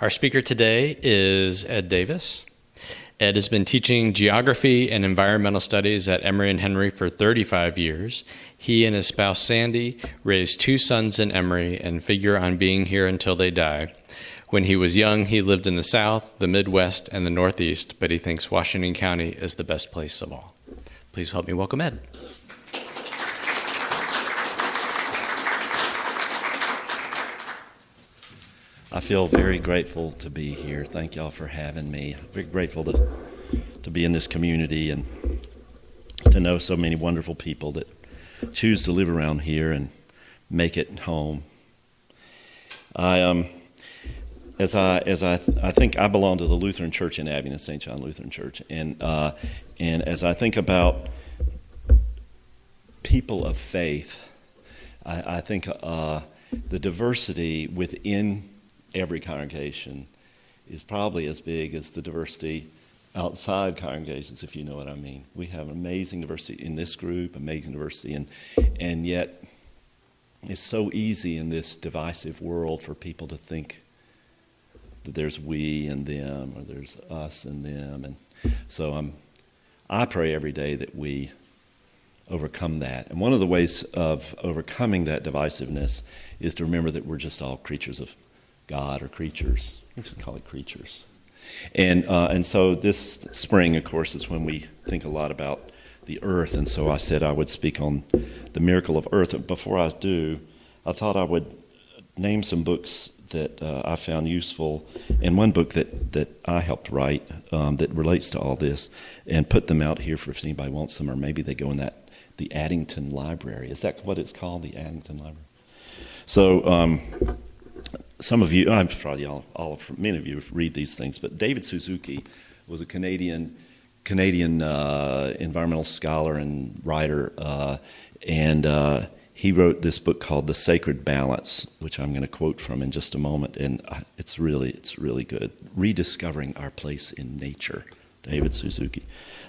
Our speaker today is Ed Davis. Ed has been teaching geography and environmental studies at Emory and Henry for 35 years. He and his spouse Sandy raised 2 sons in Emory and figure on being here until they die. When he was young, he lived in the South, the Midwest, and the Northeast, but he thinks Washington County is the best place of all. Please help me welcome Ed. I feel very grateful to be here. Thank y'all for having me. Very grateful to be in this community and to know so many wonderful people that choose to live around here and make it home. I think I belong to the Lutheran Church in Abingdon, St. John Lutheran Church, and as I think about people of faith, I think the diversity within every congregation is probably as big as the diversity outside congregations, if you know what I mean. We have amazing diversity in this group, amazing diversity, and yet it's so easy in this divisive world for people to think that there's we and them, or there's us and them, and so I pray every day that we overcome that. And one of the ways of overcoming that divisiveness is to remember that we're just all creatures of God, or creatures. I guess we call it creatures. And so this spring, of course, is when we think a lot about the earth. And so I said I would speak on the miracle of earth. But before I do, I thought I would name some books that I found useful, and one book that I helped write that relates to all this, and put them out here for if anybody wants them, or maybe they go in the Addington Library. Is that what it's called, the Addington Library? So some of you, I'm probably many of you read these things, but David Suzuki was a Canadian environmental scholar and writer, and he wrote this book called The Sacred Balance, which I'm going to quote from in just a moment, and it's really good. Rediscovering Our Place in Nature, David Suzuki.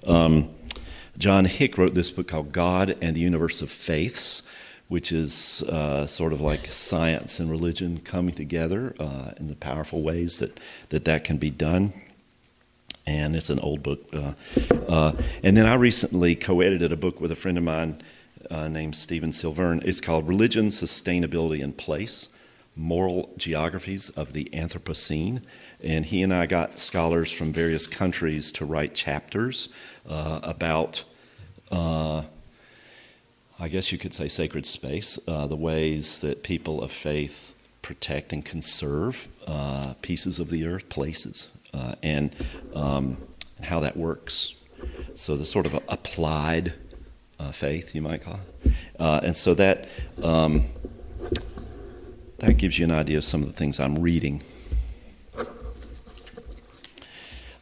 John Hick wrote this book called God and the Universe of Faiths, which is sort of like science and religion coming together in the powerful ways that can be done. And it's an old book. And then I recently co-edited a book with a friend of mine named Stephen Silverne. It's called Religion, Sustainability, and Place, Moral Geographies of the Anthropocene. And he and I got scholars from various countries to write chapters about I guess you could say sacred space, the ways that people of faith protect and conserve pieces of the earth, places, and how that works. So the sort of applied faith, you might call it. And so that gives you an idea of some of the things I'm reading.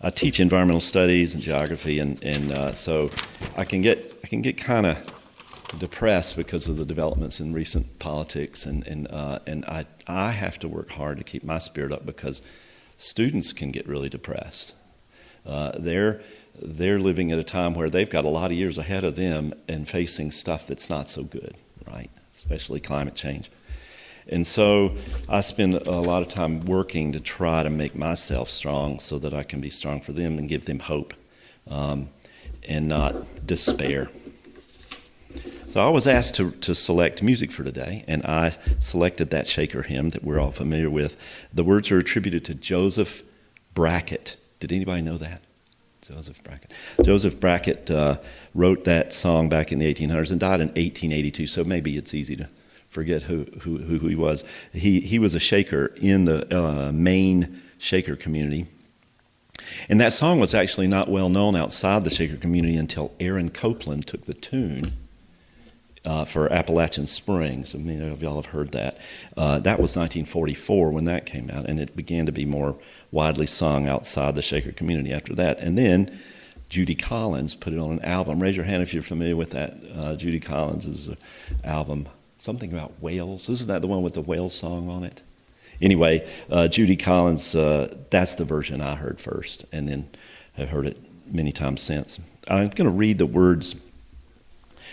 I teach environmental studies and geography, and so I can get kind of depressed because of the developments in recent politics, and I have to work hard to keep my spirit up because students can get really depressed. They're living at a time where they've got a lot of years ahead of them and facing stuff that's not so good, right? Especially climate change. And so I spend a lot of time working to try to make myself strong so that I can be strong for them and give them hope and not despair. So I was asked to select music for today, and I selected that Shaker hymn that we're all familiar with. The words are attributed to Joseph Brackett. Did anybody know that? Joseph Brackett. Joseph Brackett wrote that song back in the 1800s and died in 1882, so maybe it's easy to forget who he was. He was a Shaker in the Maine Shaker community. And that song was actually not well known outside the Shaker community until Aaron Copland took the tune for Appalachian Spring. So many of y'all have heard that. That was 1944 when that came out, and it began to be more widely sung outside the Shaker community after that. And then Judy Collins put it on an album. Raise your hand if you're familiar with that. Judy Collins' album, something about whales. Isn't that the one with the whale song on it? Anyway, Judy Collins, that's the version I heard first, and then have heard it many times since. I'm going to read the words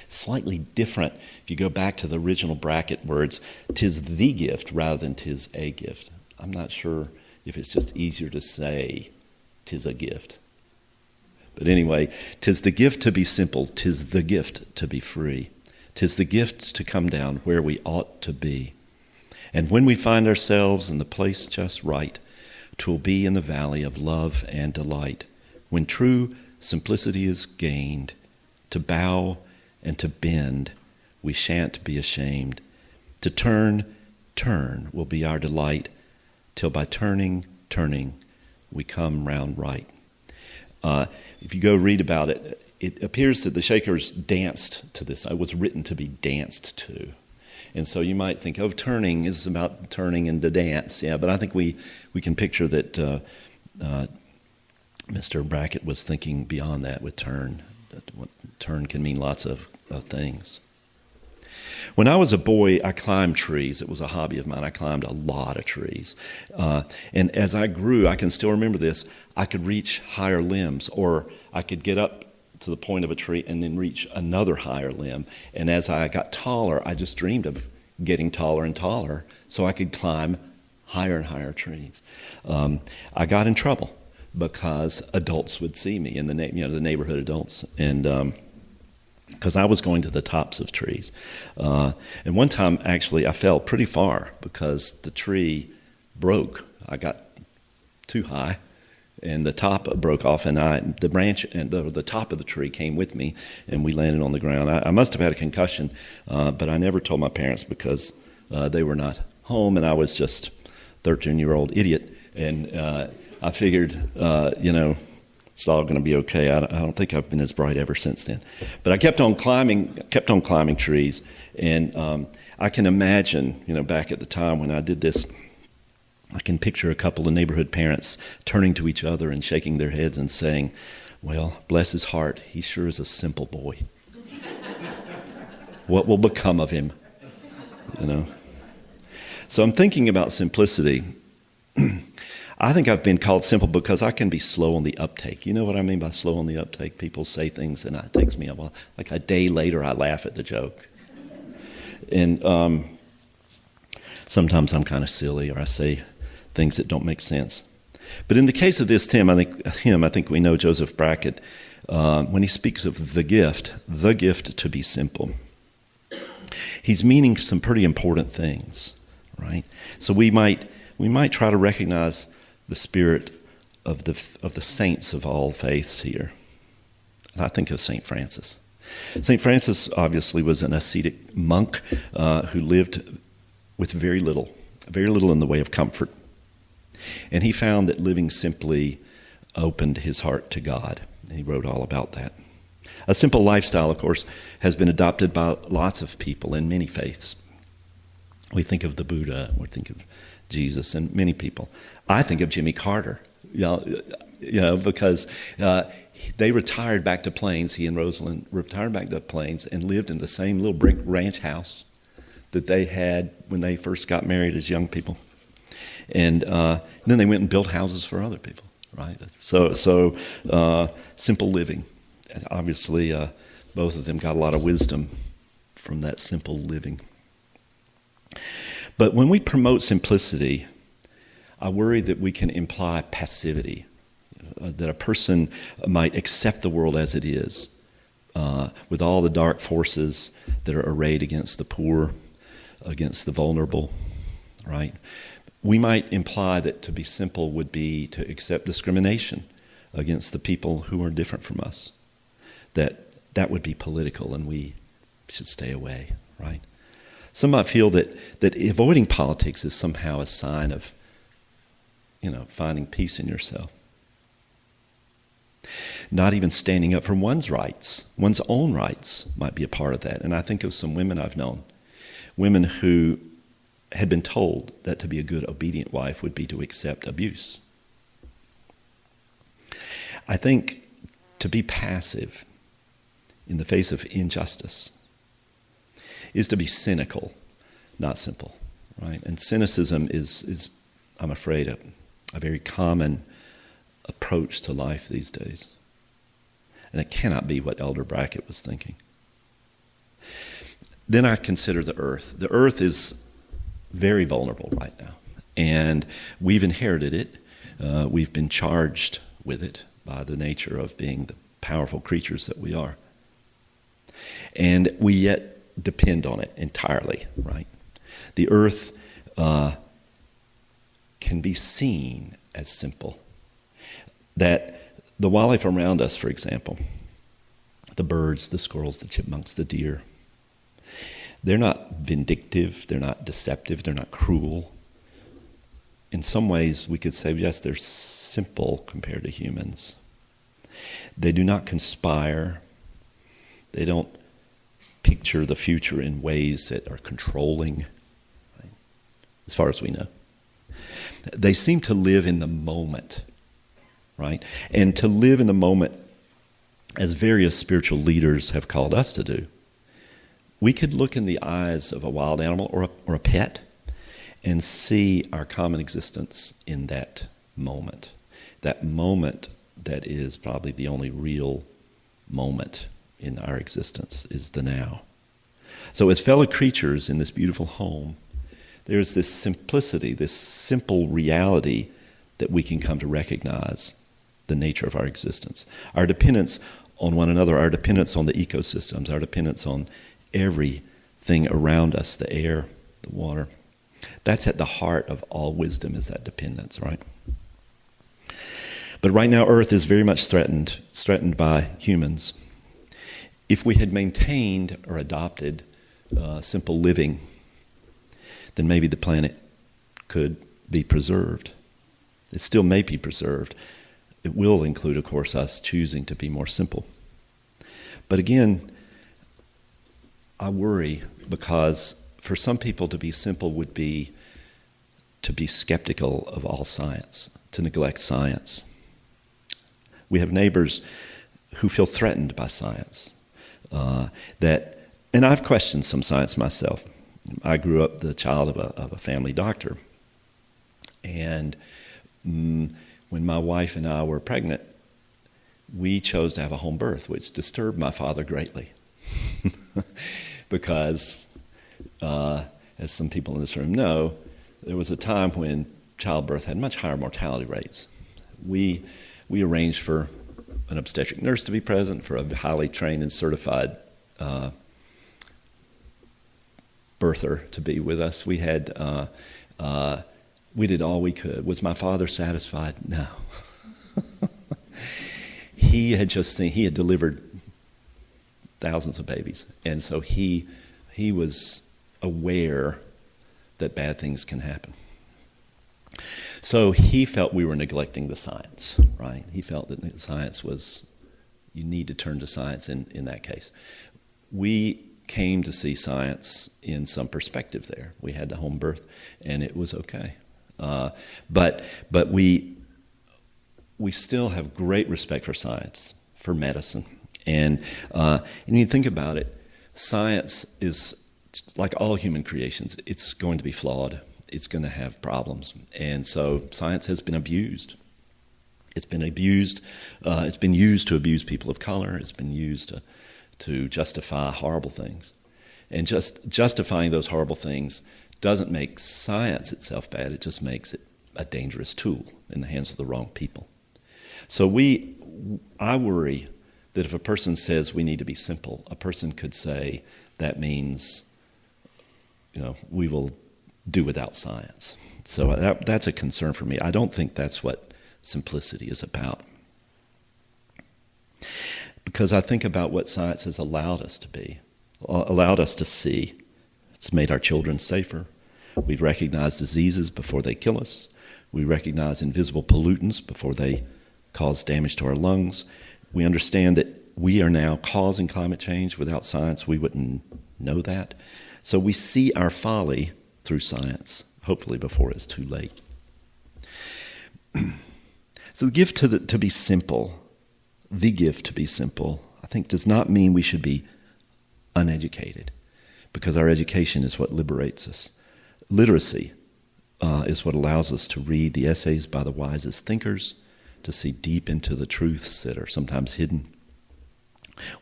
slightly different. If you go back to the original Brackett words, "'tis the gift rather than 'tis a gift." I'm not sure if it's just easier to say, 'tis a gift. But anyway, 'tis the gift to be simple, 'tis the gift to be free. 'Tis the gift to come down where we ought to be. And when we find ourselves in the place just right, 'twill be in the valley of love and delight, when true simplicity is gained, to bow and to bend, we shan't be ashamed. To turn will be our delight, till by turning, we come round right. If you go read about it, it appears that the Shakers danced to this. It was written to be danced to. And so you might think, turning is about turning into dance. Yeah, but I think we can picture that Mr. Brackett was thinking beyond that with turn. Turn can mean lots of things. When I was a boy, I climbed trees. It was a hobby of mine. I climbed a lot of trees. And as I grew, I can still remember this, I could reach higher limbs, or I could get up to the point of a tree and then reach another higher limb. And as I got taller, I just dreamed of getting taller and taller so I could climb higher and higher trees. I got in trouble because adults would see me, in the neighborhood adults, and because I was going to the tops of trees. And one time, actually, I fell pretty far because the tree broke. I got too high, and the top broke off, and the branch and the top of the tree came with me, and we landed on the ground. I must have had a concussion, but I never told my parents because they were not home, and I was just a 13-year-old idiot, and I figured, it's all going to be okay. I don't think I've been as bright ever since then. But I kept on climbing trees, and I can imagine, back at the time when I did this, I can picture a couple of neighborhood parents turning to each other and shaking their heads and saying, well, bless his heart, he sure is a simple boy. What will become of him? So I'm thinking about simplicity. I think I've been called simple because I can be slow on the uptake. You know what I mean by slow on the uptake? People say things and it takes me a while. Like a day later, I laugh at the joke. And sometimes I'm kind of silly, or I say things that don't make sense. But in the case of this hymn, I think we know Joseph Brackett, when he speaks of the gift to be simple, he's meaning some pretty important things, right? So we might try to recognize the spirit of the saints of all faiths here. And I think of St. Francis. St. Francis obviously was an ascetic monk who lived with very little in the way of comfort. And he found that living simply opened his heart to God. And he wrote all about that. A simple lifestyle, of course, has been adopted by lots of people in many faiths. We think of the Buddha, we think of Jesus, and many people. I think of Jimmy Carter, because they retired back to Plains. He and Rosalind retired back to Plains and lived in the same little brick ranch house that they had when they first got married as young people. And then they went and built houses for other people, right? So simple living. And obviously, both of them got a lot of wisdom from that simple living. But when we promote simplicity, I worry that we can imply passivity, that a person might accept the world as it is, with all the dark forces that are arrayed against the poor, against the vulnerable, right? We might imply that to be simple would be to accept discrimination against the people who are different from us, that would be political and we should stay away, right? Some might feel that avoiding politics is somehow a sign of, finding peace in yourself. Not even standing up for one's rights, one's own rights might be a part of that. And I think of some women I've known, women who had been told that to be a good, obedient wife would be to accept abuse. I think to be passive in the face of injustice is to be cynical, not simple, right? And cynicism is I'm afraid, a very common approach to life these days. And it cannot be what Elder Brackett was thinking. Then I consider the earth. The earth is very vulnerable right now. And we've inherited it. We've been charged with it by the nature of being the powerful creatures that we are. And we yet depend on it entirely, right? The earth can be seen as simple. That the wildlife around us, for example, the birds, the squirrels, the chipmunks, the deer, they're not vindictive, they're not deceptive, they're not cruel. In some ways, we could say, yes, they're simple compared to humans. They do not conspire. They don't picture the future in ways that are controlling, right? As far as we know. They seem to live in the moment, right? And to live in the moment, as various spiritual leaders have called us to do, we could look in the eyes of a wild animal or a pet and see our common existence in that moment. That moment that is probably the only real moment in our existence is the now. So as fellow creatures in this beautiful home, there's this simplicity, this simple reality that we can come to recognize the nature of our existence. Our dependence on one another, our dependence on the ecosystems, our dependence on everything around us, the air, the water. That's at the heart of all wisdom, is that dependence, right? But right now, Earth is very much threatened by humans. If we had maintained or adopted simple living, then maybe the planet could be preserved. It still may be preserved. It will include, of course, us choosing to be more simple. But again, I worry because for some people to be simple would be to be skeptical of all science, to neglect science. We have neighbors who feel threatened by science. And I've questioned some science myself. I grew up the child of a family doctor. And when my wife and I were pregnant, we chose to have a home birth, which disturbed my father greatly. Because, as some people in this room know, there was a time when childbirth had much higher mortality rates. We arranged for an obstetric nurse to be present, for a highly trained and certified birther to be with us. We had, we did all we could. Was my father satisfied? No. He had delivered thousands of babies, and so he was aware that bad things can happen. So he felt we were neglecting the science, right? He felt that science was, you need to turn to science in that case. We came to see science in some perspective there. We had the home birth, and it was okay. But we still have great respect for science, for medicine. And you think about it, science is like all human creations. It's going to be flawed. It's going to have problems. And so science has been abused. It's been abused. It's been used to abuse people of color. It's been used to justify horrible things. And just justifying those horrible things doesn't make science itself bad. It just makes it a dangerous tool in the hands of the wrong people. So I worry that if a person says we need to be simple, a person could say that means, we will do without science. So that's a concern for me. I don't think that's what simplicity is about. Because I think about what science has allowed us to be, allowed us to see. It's made our children safer. We've recognized diseases before they kill us. We recognize invisible pollutants before they cause damage to our lungs. We understand that we are now causing climate change. Without science, we wouldn't know that. So we see our folly through science, hopefully before it's too late. So the gift to be simple, I think does not mean we should be uneducated, because our education is what liberates us. Literacy is what allows us to read the essays by the wisest thinkers, to see deep into the truths that are sometimes hidden.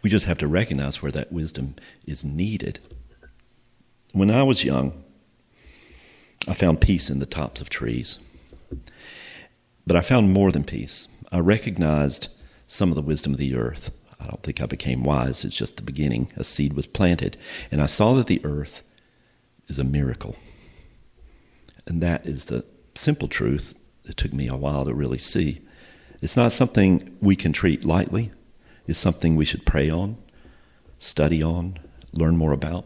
We just have to recognize where that wisdom is needed. When I was young, I found peace in the tops of trees. But I found more than peace. I recognized some of the wisdom of the earth. I don't think I became wise. It's just the beginning. A seed was planted. And I saw that the earth is a miracle. And that is the simple truth that took me a while to really see. It's not something we can treat lightly. It's something we should pray on, study on, learn more about.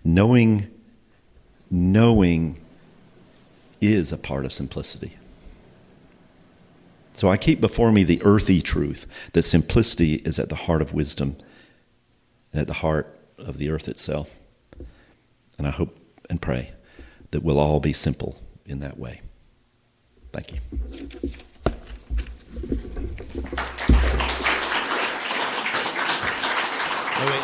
Knowing is a part of simplicity. So I keep before me the earthy truth that simplicity is at the heart of wisdom and at the heart of the earth itself. And I hope and pray that we'll all be simple in that way. Thank you. Oh, wait.